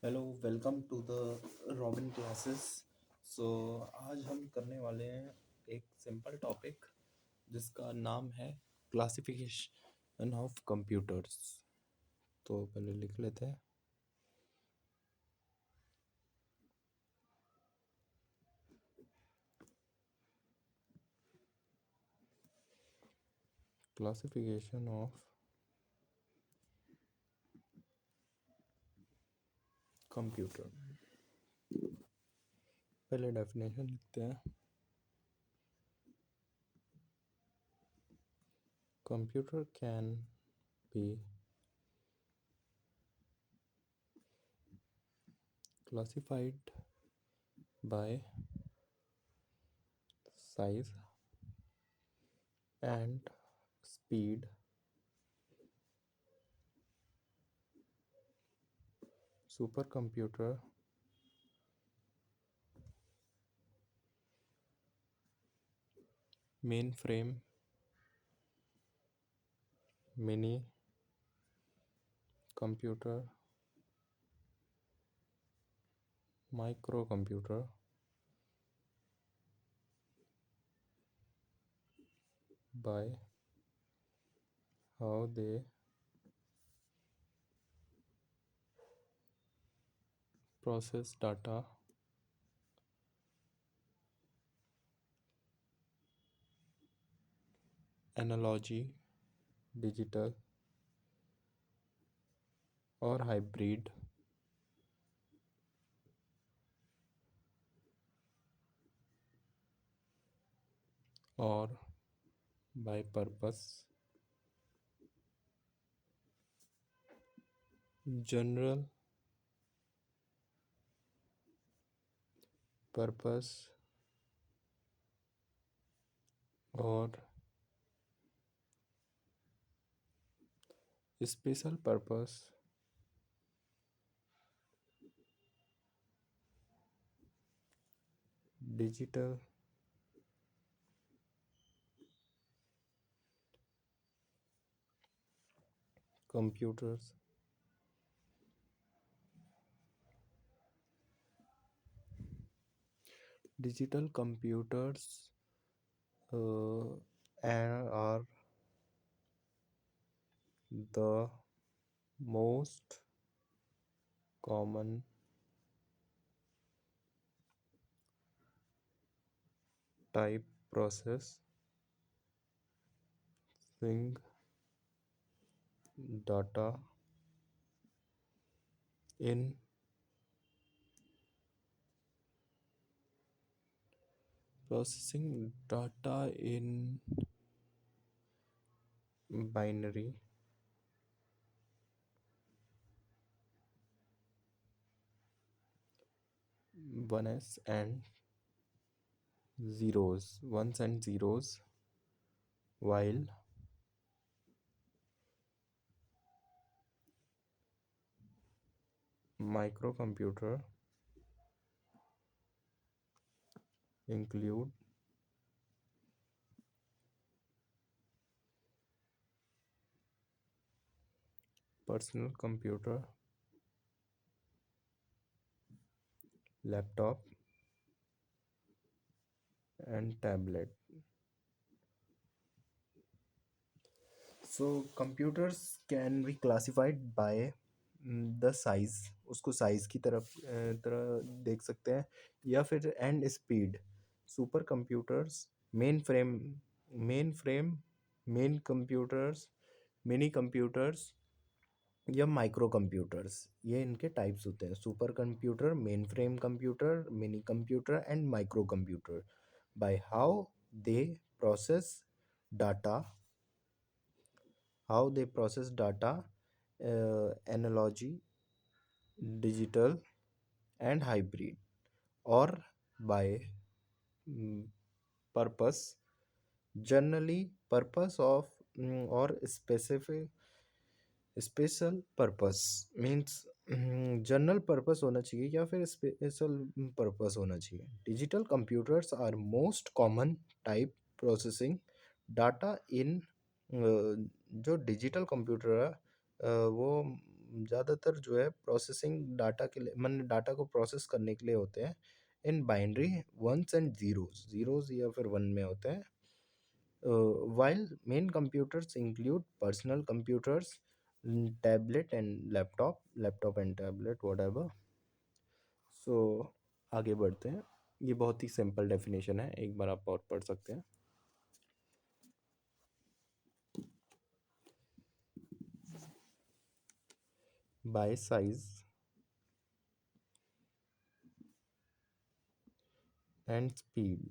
Hello welcome to the Robin classes. सो आज हम करने वाले हैं एक सिंपल टॉपिक जिसका नाम है क्लासिफिकेशन ऑफ कंप्यूटर्स। तो पहले लिख लेते हैं। Classification of computer. पहले डेफिनेशन लिखते हैं। Computer can be classified by size and speed. Supercomputer, mainframe, mini computer, microcomputer, by how they process data, analogy, digital or hybrid, or by purpose, general purpose, or special purpose, digital computers. Digital computers are the most common type processing data in binary ones and zeros, while microcomputer include personal computer, laptop, and tablet. So computers can be classified by the size, उसको size की तरह देख सकते हैं, या फिर and speed. Super computers, main frame, main computers, mini computers या micro computers, ये इनके टाइप्स होते हैं। Super computer, main frame computer, mini computer and micro computer. By how they process data, analogy, digital and hybrid, or by purpose, generally purpose of or specific special purpose means general purpose होना चाहिए या फिर special purpose होना चाहिए। Digital computers are most common type processing data in जो digital computer है वो ज़्यादातर जो है प्रोसेसिंग डाटा के लिए, मतलब डाटा को प्रोसेस करने के लिए होते हैं in binary ones and zeros, zeros या फिर वन में होते हैं। While main computers include personal computers, tablet and laptop and tablet, whatever. So आगे बढ़ते हैं। ये बहुत ही सिंपल डेफिनेशन है, एक बार आप और पढ़ सकते हैं। By size and speed.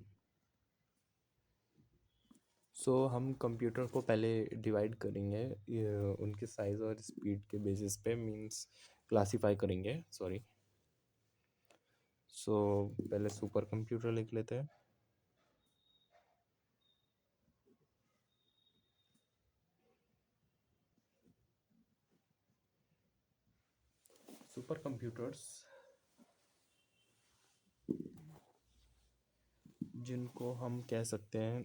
So हम कंप्यूटर को पहले डिवाइड करेंगे उनके साइज़ और स्पीड के बेसिस पे, मींस क्लासीफाई करेंगे, सॉरी। सो पहले सुपर कंप्यूटर लिख लेते हैं। सुपर कंप्यूटर्स जिनको हम कह सकते हैं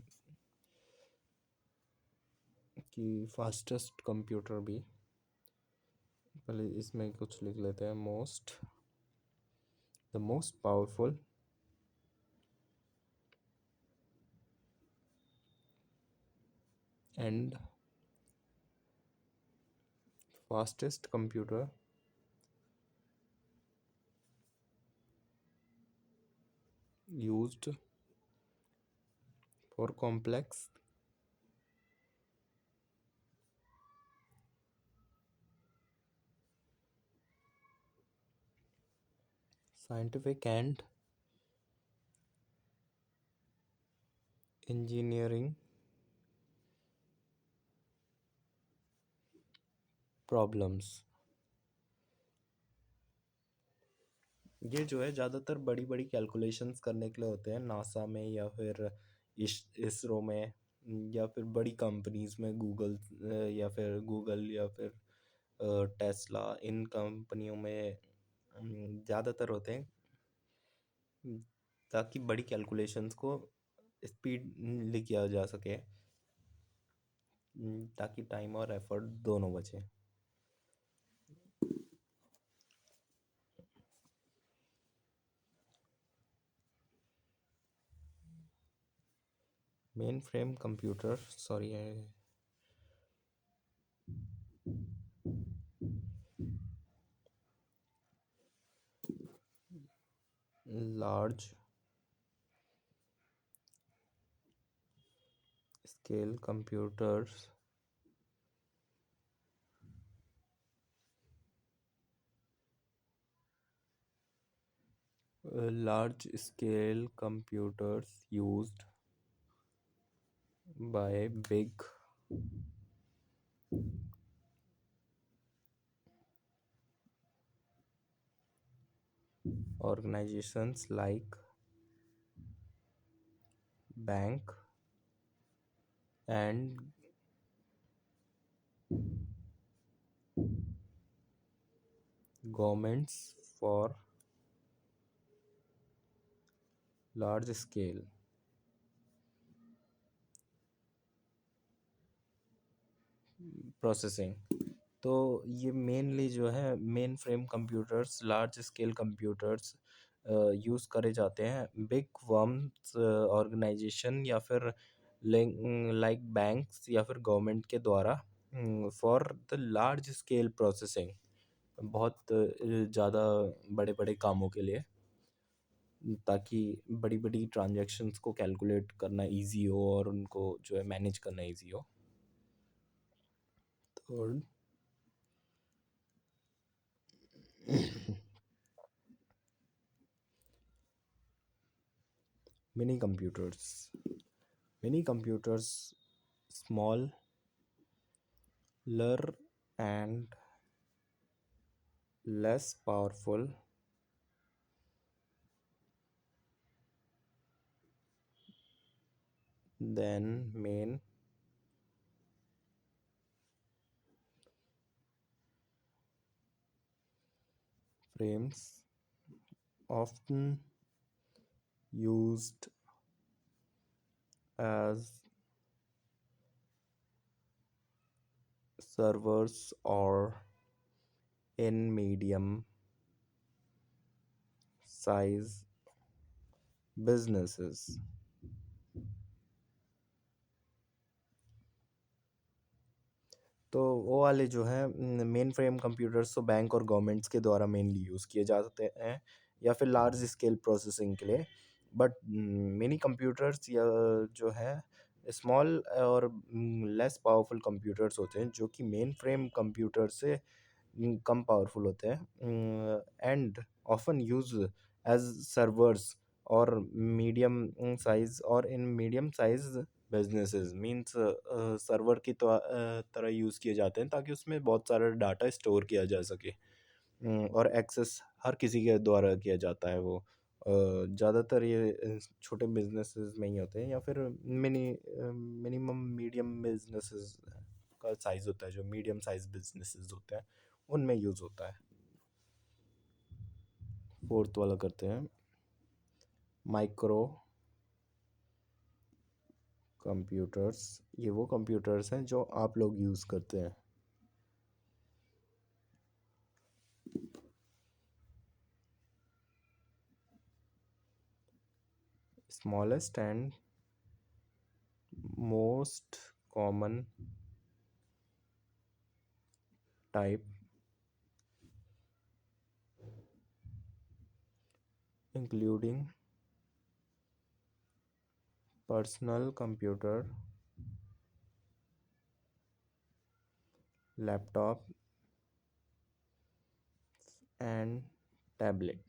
कि फास्टेस्ट कंप्यूटर भी, पहले इसमें कुछ लिख लेते हैं। The most powerful and fastest computer used for complex scientific and engineering problems। ये जो है ज़्यादातर बड़ी बड़ी कैलकुलेशंस करने के लिए होते हैं, नासा में या फिर इसरो में, या फिर बड़ी कंपनीज में, गूगल या फिर टेस्ला, इन कंपनियों में ज़्यादातर होते हैं, ताकि बड़ी कैलकुलेशंस को स्पीडली किया जा सके, ताकि टाइम और एफर्ट दोनों बचे। Main frame computer, sorry, large scale computers large scale computers used by big organizations like bank and governments for large scale processing. तो ये मेनली जो है main frame computers, large scale computers use करे जाते हैं big firms, organisation या फिर like banks या फिर गवर्नमेंट के द्वारा, for the large scale processing, बहुत ज़्यादा बड़े बड़े कामों के लिए, ताकि बड़ी बड़ी ट्रांजैक्शंस को कैलकुलेट करना इजी हो और उनको जो है मैनेज करना इजी हो। Third, mini computers. Mini computers, smaller and less powerful than main frames, often used as servers or in medium size businesses. तो वो वाले जो है मेन फ्रेम कंप्यूटर्स तो बैंक और गवर्नमेंट्स के द्वारा मेनली यूज़ किए जाते हैं या फिर लार्ज स्केल प्रोसेसिंग के लिए। बट मिनी कंप्यूटर्स या जो है स्मॉल और लेस पावरफुल कंप्यूटर्स होते हैं जो कि मेन फ्रेम कंप्यूटर से कम पावरफुल होते हैं and often use as servers और मीडियम साइज और इन medium size businesses means server की तरह यूज़ किए जाते हैं ताकि उसमें बहुत सारा डाटा स्टोर किया जा सके। और एक्सेस हर किसी के द्वारा किया जाता है वो। ज़्यादातर ये छोटे बिजनेसेस में ही होते हैं या फिर मिनिमम मीडियम बिजनेसेस का साइज़ होता है जो मीडियम साइज बिजनेसेस होते हैं उनमें यूज़ होता है। फोर्थ वाला करते हैं, माइक्रो कंप्यूटर्स। ये वो कंप्यूटर्स हैं जो आप लोग यूज़ करते हैं। Smallest and most common type including personal computer, laptop and tablet.